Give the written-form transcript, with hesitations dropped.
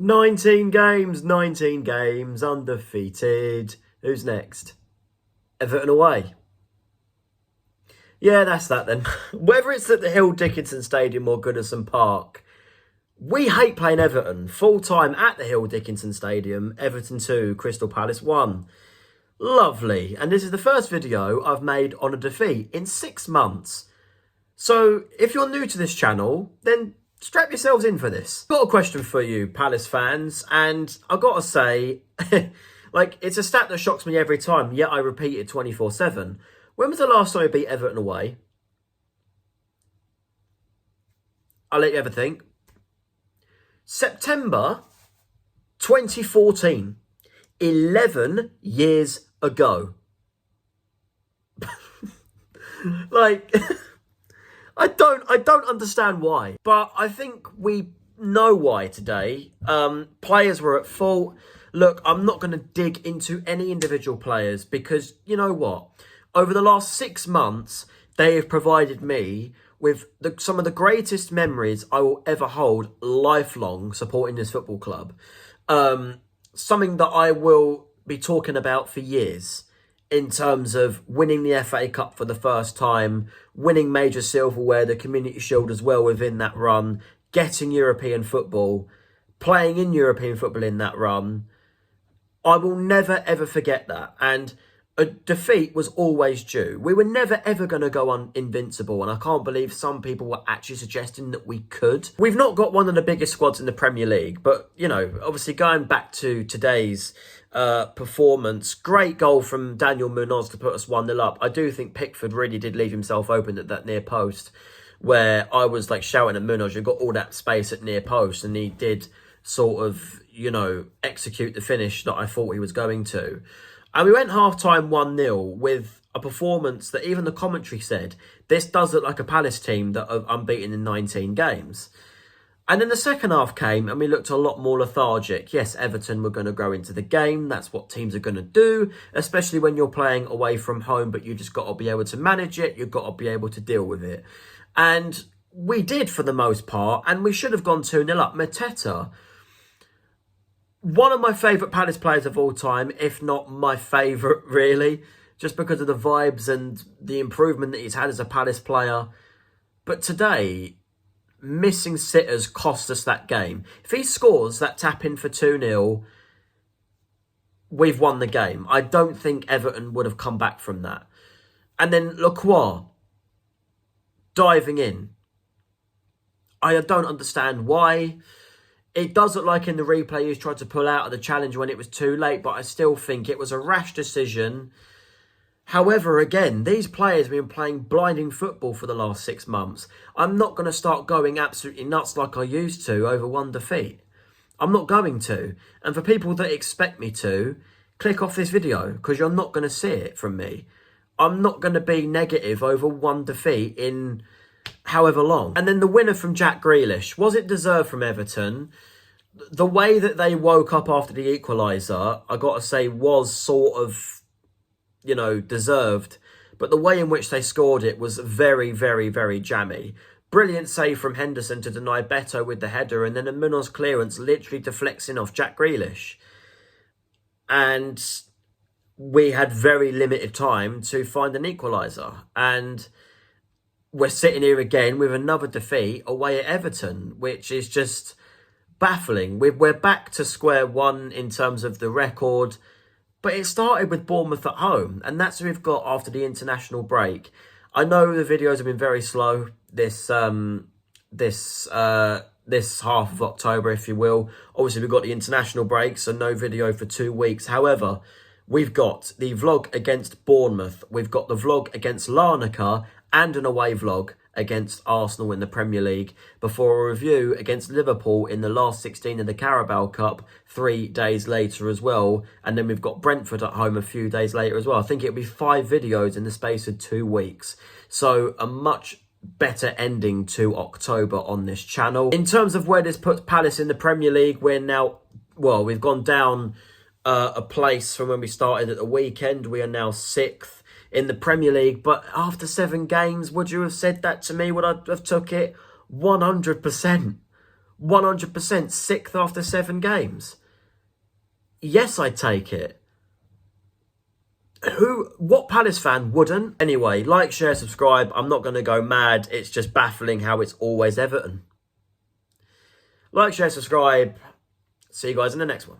19 games, undefeated. Who's next? Everton away. Yeah, that's that then. Whether it's at the Hill Dickinson Stadium or Goodison Park, we hate playing Everton. Full time at the Hill Dickinson Stadium, Everton 2, Crystal Palace 1. Lovely. And this is the first video I've made on a defeat in 6 months. So if you're new to this channel, then strap yourselves in for this. Got a question for you, Palace fans, and I've got to say, like, it's a stat that shocks me every time, yet I repeat it 24/7. When was the last time I beat Everton away? I'll let you ever think. September 2014. 11 years ago. Like, I don't understand why. But I think we know why today. Players were at fault. Look, I'm not going to dig into any individual players because, you know what? Over the last 6 months, they have provided me with some of the greatest memories I will ever hold lifelong supporting this football club. Something that I will be talking about for years in terms of winning the FA Cup for the first time, winning major silverware, the Community Shield as well within that run, getting European football, playing in European football in that run. I will never, ever forget that. And a defeat was always due. We were never, ever going to go invincible. And I can't believe some people were actually suggesting that we could. We've not got one of the biggest squads in the Premier League. But, you know, obviously going back to today's performance, great goal from Daniel Munoz to put us 1-0 up. I do think Pickford really did leave himself open at that near post where I was like shouting at Munoz, you've got all that space at near post. And he did sort of, you know, execute the finish that I thought he was going to. And we went half-time 1-0 with a performance that even the commentary said, this does look like a Palace team that are unbeaten in 19 games. And then the second half came and we looked a lot more lethargic. Yes, Everton were going to grow into the game. That's what teams are going to do, especially when you're playing away from home, but you just got to be able to manage it. You've got to be able to deal with it. And we did for the most part, and we should have gone 2-0 up. Mateta, one of my favourite Palace players of all time, if not my favourite, really, just because of the vibes and the improvement that he's had as a Palace player. But today, missing sitters cost us that game. If he scores that tap-in for 2-0, we've won the game. I don't think Everton would have come back from that. And then Lacroix, diving in. I don't understand why. It does look like in the replay he's tried to pull out of the challenge when it was too late, but I still think it was a rash decision. However, again, these players have been playing blinding football for the last 6 months. I'm not going to start going absolutely nuts like I used to over one defeat. I'm not going to. And for people that expect me to, click off this video because you're not going to see it from me. I'm not going to be negative over one defeat in however long. And then the winner from Jack Grealish. Was it deserved from Everton? The way that they woke up after the equaliser, I got to say, was sort of, you know, deserved. But the way in which they scored it was very, very, very jammy. Brilliant save from Henderson to deny Beto with the header. And then a Munoz clearance literally deflecting off Jack Grealish. And we had very limited time to find an equaliser. And we're sitting here again with another defeat away at Everton, which is just baffling. We're back to square one in terms of the record, but it started with Bournemouth at home, and that's what we've got after the international break. I know the videos have been very slow this half of October, if you will. Obviously, we've got the international break, so no video for 2 weeks. However, we've got the vlog against Bournemouth. We've got the vlog against Larnaca and an away vlog against Arsenal in the Premier League before a review against Liverpool in the last 16 of the Carabao Cup 3 days later as well. And then we've got Brentford at home a few days later as well. I think it'll be 5 videos in the space of 2 weeks. So a much better ending to October on this channel. In terms of where this puts Palace in the Premier League, we're now, well, we've gone down a place from when we started at the weekend. We are now 6th in the Premier League, but after 7 games, would you have said that to me? Would I have took it? 100%. 100% sixth after 7 games. Yes, I'd take it. What Palace fan wouldn't? Anyway, like, share, subscribe. I'm not going to go mad. It's just baffling how it's always Everton. Like, share, subscribe. See you guys in the next one.